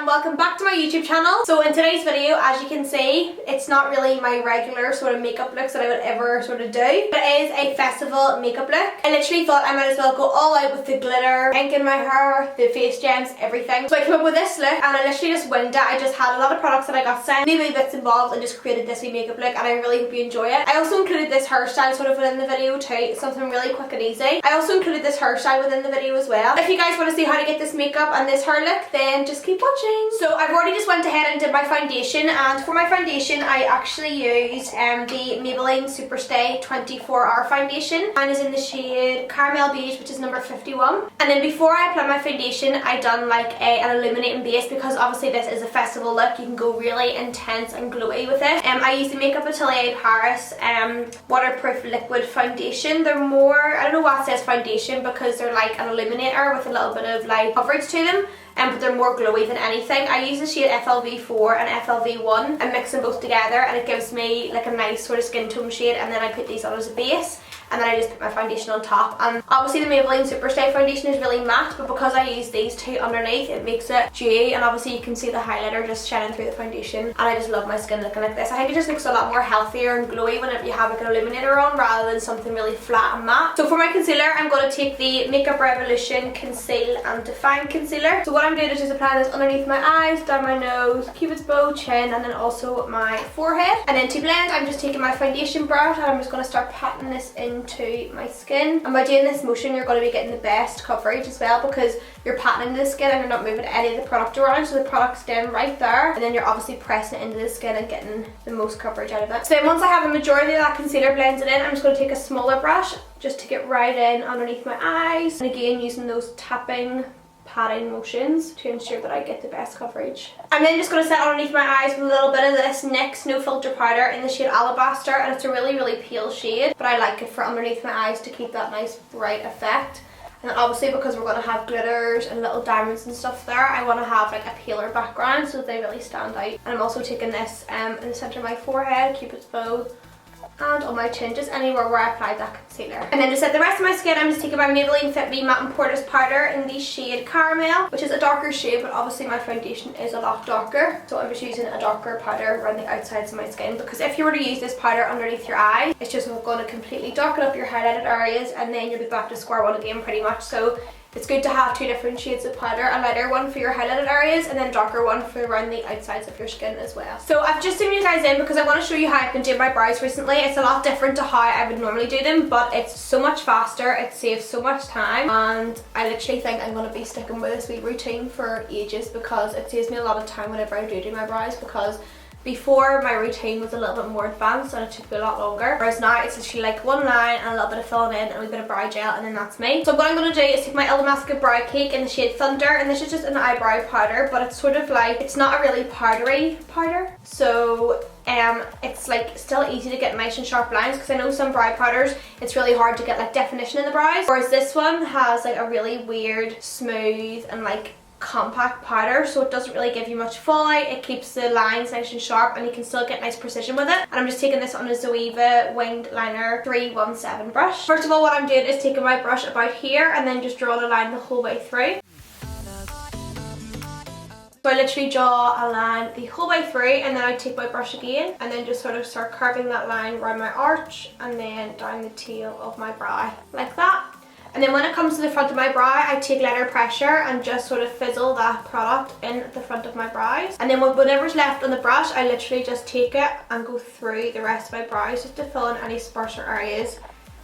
Welcome back to my YouTube channel. So in today's video, as you can see, it's not really my regular sort of makeup looks that I would ever sort of do, but it is a festival makeup look. I literally thought I might as well go all out with the glitter, ink in my hair, the face gems, everything. So I came up with this look and I literally just winged it. I just had a lot of products that I got sent, maybe bits involved, and just created this wee makeup look, and I really hope you enjoy it. I also included this hairstyle sort of within the video too, something really quick and easy. I also included this hairstyle within the video as well. If you guys want to see how to get this makeup and this hair look, then just keep watching. So I've already just went ahead and did my foundation, and for my foundation I actually used the Maybelline Superstay 24-hour foundation, and is in the shade Caramel Beige, which is number 51. And then before I applied my foundation, I done like an illuminating base, because obviously this is a festival look. You can go really intense and glowy with it. I used the Makeup Atelier Paris waterproof liquid foundation. They're more, I don't know why it says foundation, because they're like an illuminator with a little bit of like coverage to them. But they're more glowy than anything. I use the shade FLV4 and FLV1 and mix them both together, and it gives me like a nice sort of skin tone shade, and then I put these on as a base. And then I just put my foundation on top. And obviously the Maybelline Superstay foundation is really matte, but because I use these two underneath, it makes it dewy, and obviously you can see the highlighter just shining through the foundation. And I just love my skin looking like this. I think it just looks a lot more healthier and glowy whenever you have like an illuminator on, rather than something really flat and matte. So for my concealer, I'm going to take the Makeup Revolution Conceal and Define Concealer. So what I'm doing is just applying this underneath my eyes, down my nose, cupid's bow, chin, and then also my forehead. And then to blend, I'm just taking my foundation brush and I'm just going to start patting this into my skin. And by doing this motion, you're going to be getting the best coverage as well, because you're patting into the skin and you're not moving any of the product around, so the product's staying right there, and then you're obviously pressing it into the skin and getting the most coverage out of it. So then once I have the majority of that concealer blended in, I'm just going to take a smaller brush just to get right in underneath my eyes, and again using those tapping patting motions to ensure that I get the best coverage. I'm then just going to set underneath my eyes with a little bit of this NYX No Filter powder in the shade Alabaster, and it's a really, really pale shade, but I like it for underneath my eyes to keep that nice bright effect. And then obviously, because we're going to have glitters and little diamonds and stuff there, I want to have like a paler background so that they really stand out. And I'm also taking this in the centre of my forehead, cupid's bow, and on my chin, just anywhere where I applied that concealer. And then to set the rest of my skin, I'm just taking my Maybelline FITME Matte and Poreless powder in the shade Caramel, which is a darker shade, but obviously my foundation is a lot darker, so I'm just using a darker powder around the outsides of my skin, because if you were to use this powder underneath your eye, it's just going to completely darken up your highlighted areas, and then you'll be back to square one again pretty much. So it's good to have two different shades of powder, a lighter one for your highlighted areas and then a darker one for around the outsides of your skin as well. So I've just zoomed you guys in because I want to show you how I've been doing my brows recently. It's a lot different to how I would normally do them, but it's so much faster, it saves so much time, and I literally think I'm going to be sticking with this wee routine for ages, because it saves me a lot of time whenever I do my brows, because before my routine was a little bit more advanced and it took me a lot longer, whereas now it's actually like one line and a little bit of filling in and a wee bit of brow gel, and then that's me. So what I'm going to do is take my ILLUMINATING brow cake in the shade Thunder, and this is just an eyebrow powder, but it's sort of like, it's not a really powdery powder, so it's like still easy to get nice and sharp lines, because I know some brow powders it's really hard to get like definition in the brows, whereas this one has like a really weird, smooth and like compact powder, so it doesn't really give you much fallout. It keeps the lines nice and sharp, and you can still get nice precision with it. And I'm just taking this on a Zoeva Winged Liner 317 brush. First of all, what I'm doing is taking my brush about here and then just drawing a line the whole way through. So I literally draw a line the whole way through, and then I take my brush again and then just sort of start carving that line around my arch and then down the tail of my brow like that. And then when it comes to the front of my brow, I take lighter pressure and just sort of fizzle that product in the front of my brows. And then whatever's left on the brush, I literally just take it and go through the rest of my brows just to fill in any sparser areas,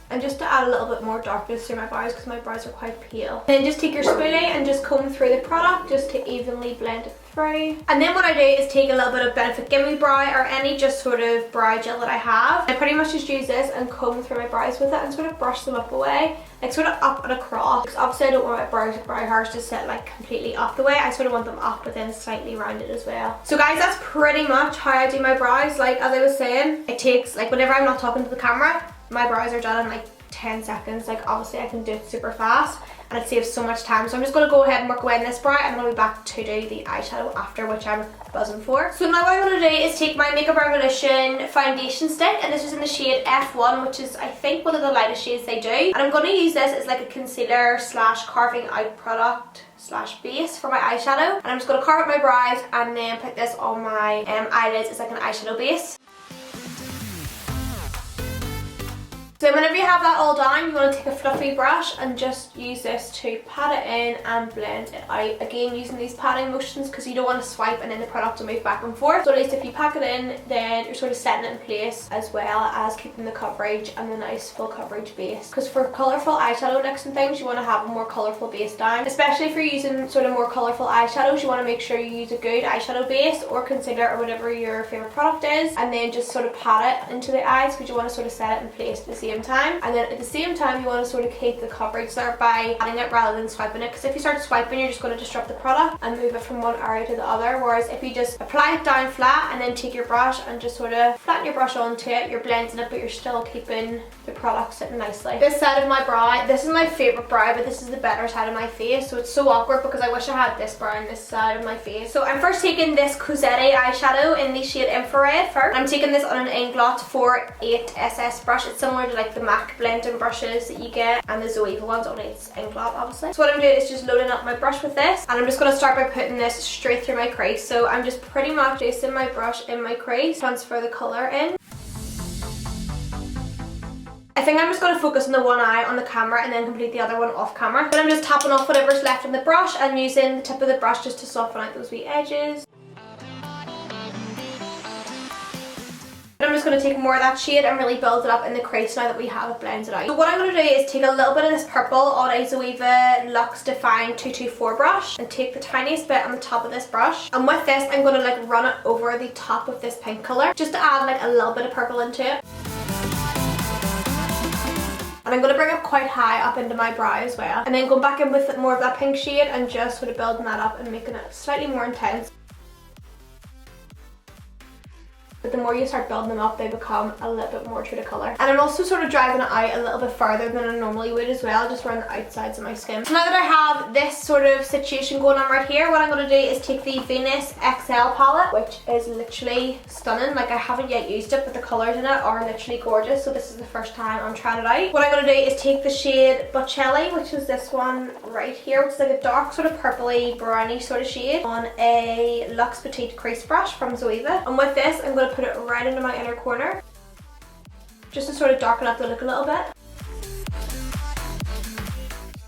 and just to add a little bit more darkness to my brows, because my brows are quite pale. Then just take your spoolie and just comb through the product just to evenly blend it through. And then what I do is take a little bit of Benefit Gimme Brow or any just sort of brow gel that I have. I pretty much just use this and comb through my brows with it and sort of brush them up away, like sort of up and across. Because obviously I don't want my brow hairs to sit like completely up the way. I sort of want them up but then slightly rounded as well. So guys, that's pretty much how I do my brows. Like as I was saying, it takes like whenever I'm not talking to the camera, my brows are done in like 10 seconds. Like obviously I can do it super fast and it saves so much time. So I'm just going to go ahead and work away on this brow and I'm going to be back to do the eyeshadow after, which I'm buzzing for. So now what I'm going to do is take my Makeup Revolution foundation stick, and this is in the shade F1, which is I think one of the lightest shades they do. And I'm going to use this as like a concealer slash carving out product slash base for my eyeshadow. And I'm just going to carve out my brows and then put this on my eyelids as like an eyeshadow base. So whenever you have that all done, you want to take a fluffy brush and just use this to pat it in and blend it out. Again, using these patting motions because you don't want to swipe and then the product will move back and forth. So at least if you pack it in, then you're sort of setting it in place as well as keeping the coverage and the nice full coverage base. Because for colourful eyeshadow looks and things, you want to have a more colourful base down. Especially if you're using sort of more colourful eyeshadows, you want to make sure you use a good eyeshadow base or concealer or whatever your favourite product is, and then just sort of pat it into the eyes because you want to sort of set it in place at the same time. And then at the same time you want to sort of keep the coverage there by patting it rather than swiping it, because if you start swiping you're just going to disrupt the product and move it from one area to the other, whereas if you just apply it down flat and then take your brush and just sort of flatten your brush onto it, you're blending it but you're still keeping the product sitting nicely. This side of my brow, this is my favourite brow, but this is the better side of my face, so it's so awkward because I wish I had this brow on this side of my face. So I'm first taking this COZETTE eyeshadow in the shade Infrared first. I'm taking this on an Inglot 4-8 SS brush. It's similar to like the MAC blending brushes that you get and the Zoeva ones, only it's Inglot obviously. So what I'm doing is just loading up my brush with this, and I'm just going to start by putting this straight through my crease. So I'm just pretty much placing my brush in my crease, transfer the colour in. I think I'm just going to focus on the one eye on the camera and then complete the other one off camera. Then I'm just tapping off whatever's left on the brush and using the tip of the brush just to soften out those wee edges. I'm just going to take more of that shade and really build it up in the crease now that we have it blended out. So what I'm going to do is take a little bit of this purple on a Zoeva Luxe Define 224 brush and take the tiniest bit on the top of this brush, and with this I'm going to like run it over the top of this pink colour just to add like a little bit of purple into it. And I'm going to bring it quite high up into my brow as well, and then go back in with more of that pink shade and just sort of building that up and making it slightly more intense. But the more you start building them up, they become a little bit more true to colour. And I'm also sort of dragging it out a little bit further than I normally would as well, just around the outsides of my skin. So now that I have this sort of situation going on right here, what I'm going to do is take the Venus XL palette, which is literally stunning. Like I haven't yet used it, but the colours in it are literally gorgeous. So this is the first time I'm trying it out. What I'm going to do is take the shade Bocelli, which is this one right here, which is like a dark sort of purpley browny sort of shade, on a Luxe Petite crease brush from Zoeva. And with this I'm going to put it right into my inner corner just to sort of darken up the look a little bit.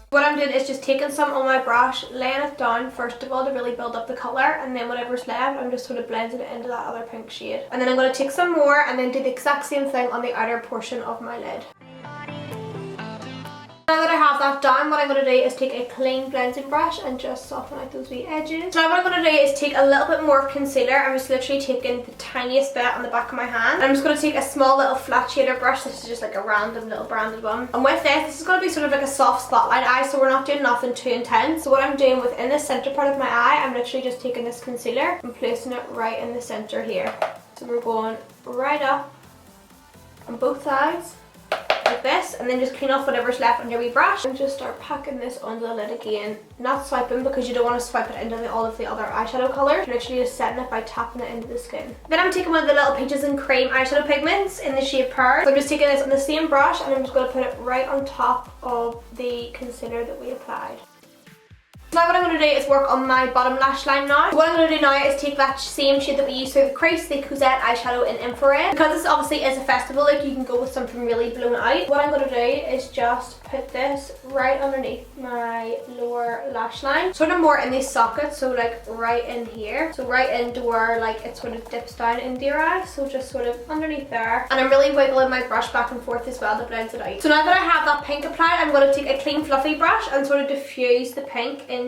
What I'm doing is just taking some on my brush, laying it down first of all to really build up the colour, and then whatever's left I'm just sort of blending it into that other pink shade. And then I'm going to take some more and then do the exact same thing on the outer portion of my lid. Now that I have that done, what I'm going to do is take a clean blending brush and just soften out those wee edges. So now what I'm going to do is take a little bit more of concealer. I'm just literally taking the tiniest bit on the back of my hand. And I'm just going to take a small little flat shader brush. This is just like a random little branded one. And with this is going to be sort of like a soft spotlight eye, so we're not doing nothing too intense. So what I'm doing within the centre part of my eye, I'm literally just taking this concealer and placing it right in the centre here. So we're going right up on both sides like this, and then just clean off whatever's left on your wee brush and just start packing this onto the lid again. Not swiping because you don't want to swipe it into all of the other eyeshadow colours. Literally just setting it by tapping it into the skin. Then I'm taking one of the little Peaches and Cream eyeshadow pigments in the shade Pearl. So I'm just taking this on the same brush and I'm just going to put it right on top of the concealer that we applied. Now what I'm going to do is work on my bottom lash line now. So what I'm going to do now is take that same shade that we used through the crease, the Cozette eyeshadow in Infrared. Because this obviously is a festival look, you can go with something really blown out. What I'm going to do is just put this right underneath my lower lash line. Sort of more in these sockets, so like right in here. So right into where like it sort of dips down into your eye. So just sort of underneath there. And I'm really wiggling my brush back and forth as well to blend it out. So now that I have that pink applied, I'm going to take a clean fluffy brush and sort of diffuse the pink into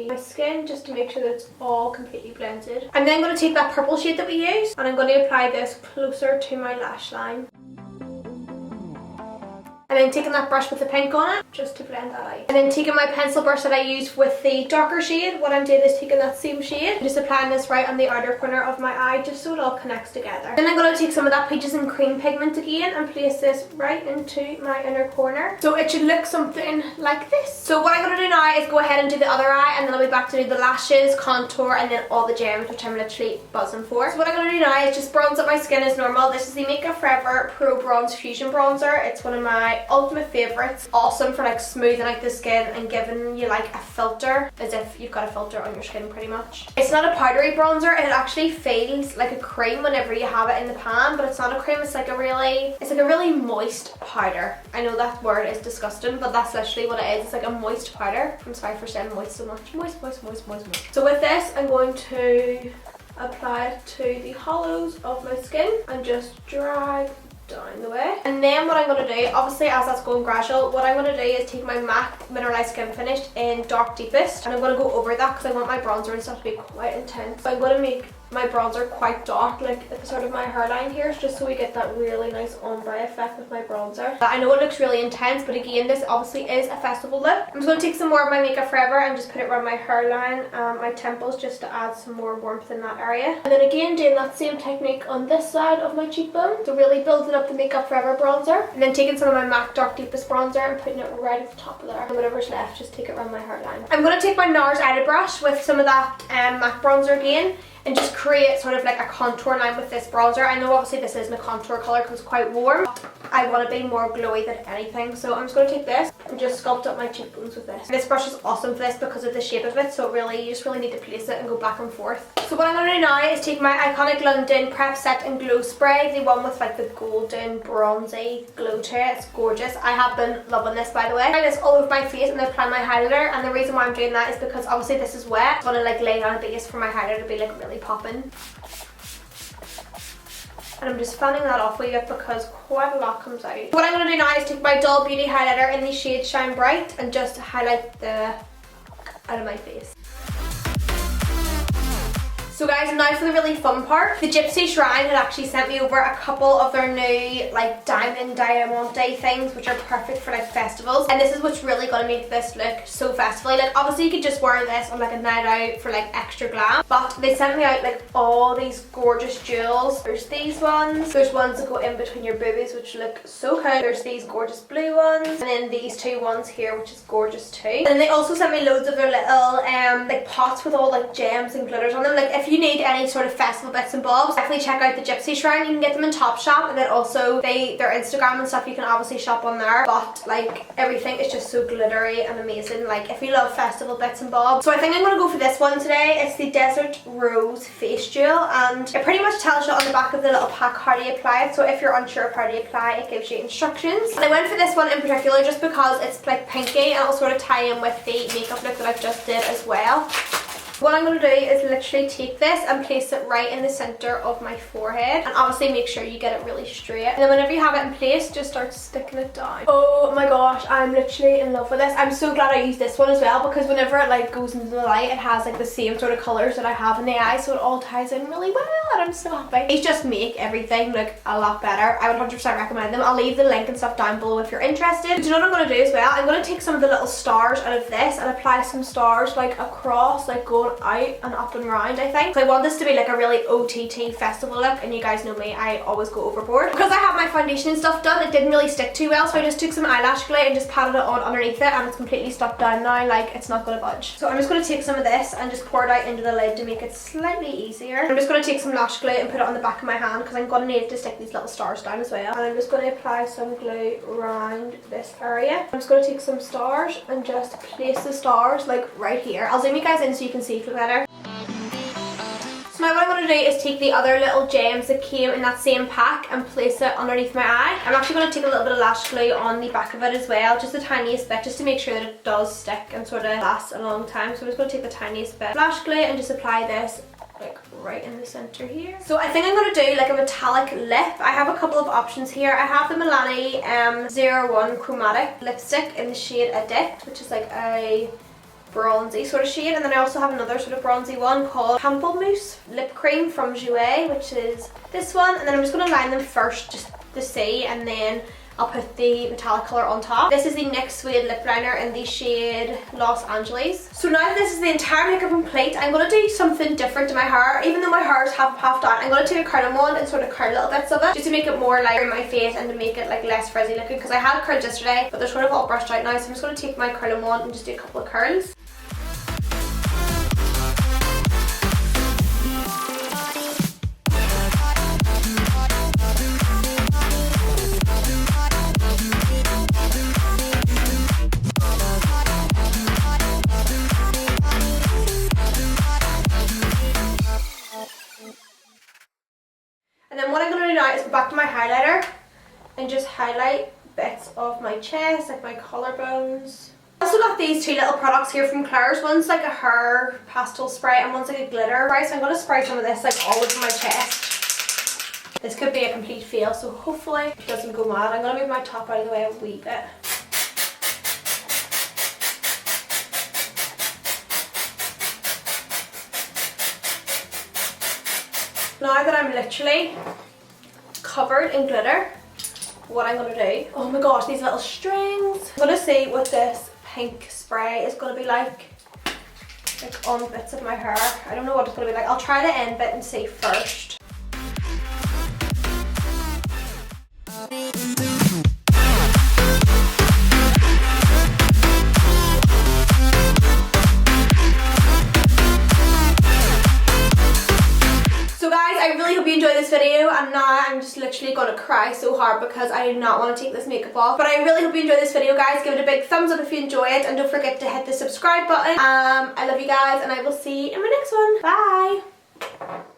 my skin just to make sure that it's all completely blended. I'm then going to take that purple shade that we used and I'm going to apply this closer to my lash line. And then taking that brush with the pink on it, just to blend that out. And then taking my pencil brush that I used with the darker shade, what I'm doing is taking that same shade, just applying this right on the outer corner of my eye, just so it all connects together. Then I'm going to take some of that Peaches and Cream pigment again and place this right into my inner corner. So it should look something like this. So what I'm going to do now is go ahead and do the other eye, and then I'll be back to do the lashes, contour, and then all the gems, which I'm literally buzzing for. So what I'm going to do now is just bronze up my skin as normal. This is the Make Up For Ever Pro Bronze Fusion Bronzer. It's one of my ultimate favourites. Awesome for like smoothing out the skin and giving you like a filter, as if you've got a filter on your skin pretty much. It's not a powdery bronzer, it actually feels like a cream whenever you have it in the pan, but it's not a cream, it's like a really moist powder. I know that word is disgusting, but that's literally what it is. It's like a moist powder. I'm sorry for saying moist so much. Moist. So with this, I'm going to apply it to the hollows of my skin and just drag down the way. And then what I'm going to do, obviously as that's going gradual, what I'm going to do is take my MAC Mineralized Skin Finish in Dark Deepest, and I'm going to go over that because I want my bronzer and stuff to be quite intense. So I'm going to make my bronzer quite dark, like at the sort of my hairline here, just so we get that really nice ombre effect with my bronzer. I know it looks really intense, but again, this obviously is a festival look. I'm just going to take some more of my Make Up For Ever and just put it around my hairline, my temples, just to add some more warmth in that area. And then again, doing that same technique on this side of my cheekbone, so really building up the Make Up For Ever bronzer. And then taking some of my MAC Dark Deepest bronzer and putting it right at the top of there. And whatever's left, just take it around my hairline. I'm going to take my NARS eyelid brush with some of that MAC bronzer again, and just create sort of like a contour line with this bronzer. I know obviously this isn't a contour colour because it's quite warm, but I want to be more glowy than anything. So I'm just going to take this and just sculpt up my cheekbones with this. This brush is awesome for this because of the shape of it, so you just really need to place it and go back and forth. So what I'm going to do now is take my iconic London Prep Set and Glow Spray, the one with like the golden bronzy glow to it. It's gorgeous. I have been loving this, by the way. I apply this all over my face and then apply my highlighter, and the reason why I'm doing that is because obviously this is wet. I want to like lay down a base for my highlighter to be like really popping. And I'm just fanning that off with it because quite a lot comes out. What I'm going to do now is take my Dull Beauty highlighter in the shade Shine Bright and just highlight the out of my face. So guys, now for the really fun part. The Gypsy Shrine had actually sent me over a couple of their new like diamante things, which are perfect for like festivals, and this is what's really going to make this look so festival-y. Like obviously you could just wear this on like a night out for like extra glam, but they sent me out like all these gorgeous jewels. There's these ones, there's ones that go in between your boobies which look so cool, there's these gorgeous blue ones, and then these two ones here which is gorgeous too. And then they also sent me loads of their little like pots with all like gems and glitters on them. Like if you need any sort of festival bits and bobs, definitely check out the Gypsy Shrine. You can get them in Topshop, and then also their Instagram and stuff you can obviously shop on there, but like everything is just so glittery and amazing, like if you love festival bits and bobs. So I think I'm going to go for this one today. It's the Desert Rose Face Jewel, and it pretty much tells you on the back of the little pack how to apply it, so if you're unsure of how to apply it, gives you instructions. And I went for this one in particular just because it's like pinky and it'll sort of tie in with the makeup look that I've just did as well. What I'm going to do is literally take this and place it right in the centre of my forehead, and obviously make sure you get it really straight, and then whenever you have it in place just start sticking it down. Oh my gosh, I'm literally in love with this. I'm so glad I used this one as well, because whenever it like goes into the light it has like the same sort of colours that I have in the eye, so it all ties in really well and I'm so happy. These just make everything look a lot better. I would 100% recommend them. I'll leave the link and stuff down below if you're interested. Do you know what I'm going to do as well? I'm going to take some of the little stars out of this and apply some stars like across, like going out and up and round, I think. So I want this to be like a really OTT festival look, and you guys know me, I always go overboard. Because I have my foundation and stuff done, it didn't really stick too well, so I just took some eyelash glue and just patted it on underneath it, and it's completely stuck down now, like it's not going to budge. So I'm just going to take some of this and just pour it out into the lid to make it slightly easier. I'm just going to take some lash glue and put it on the back of my hand because I'm going to need it to stick these little stars down as well. And I'm just going to apply some glue around this area. I'm just going to take some stars and just place the stars like right here. I'll zoom you guys in so you can see it better. So now what I'm going to do is take the other little gems that came in that same pack and place it underneath my eye. I'm actually going to take a little bit of lash glue on the back of it as well, just the tiniest bit, just to make sure that it does stick and sort of last a long time. So I'm just going to take the tiniest bit of lash glue and just apply this like right in the center here. So I think I'm going to do like a metallic lip. I have a couple of options here. I have the Milani 01 Chromatic lipstick in the shade Addict, which is like a bronzy sort of shade, and then I also have another sort of bronzy one called Pamplemousse Lip Cream from Jouer, which is this one, and then I'm just going to line them first just to see, and then I'll put the metallic colour on top. This is the NYX Suede lip liner in the shade Los Angeles. So now that this is the entire makeup complete, I'm going to do something different to my hair. Even though my hair is half down, I'm going to take a curling wand and sort of curl little bits of it, just to make it more lighter in my face and to make it like less frizzy looking, because I had curls yesterday but they're sort of all brushed out now, so I'm just going to take my curling wand and just do a couple of curls. And then what I'm going to do now is go back to my highlighter and just highlight bits of my chest, like my collarbones. I also got these two little products here from Claire's. One's like a hair pastel spray and one's like a glitter spray. So I'm going to spray some of this like all over my chest. This could be a complete fail, so hopefully it doesn't go mad. I'm going to move my top out of the way a wee bit. Now that I'm literally covered in glitter, what I'm going to do, oh my gosh, these little strings. I'm going to see what this pink spray is going to be like on bits of my hair. I don't know what it's going to be like. I'll try the end bit and see first. This video, and now I'm just literally gonna cry so hard because I do not want to take this makeup off. But I really hope you enjoyed this video, guys. Give it a big thumbs up if you enjoy it, and don't forget to hit the subscribe button. I love you guys, and I will see you in my next one. Bye.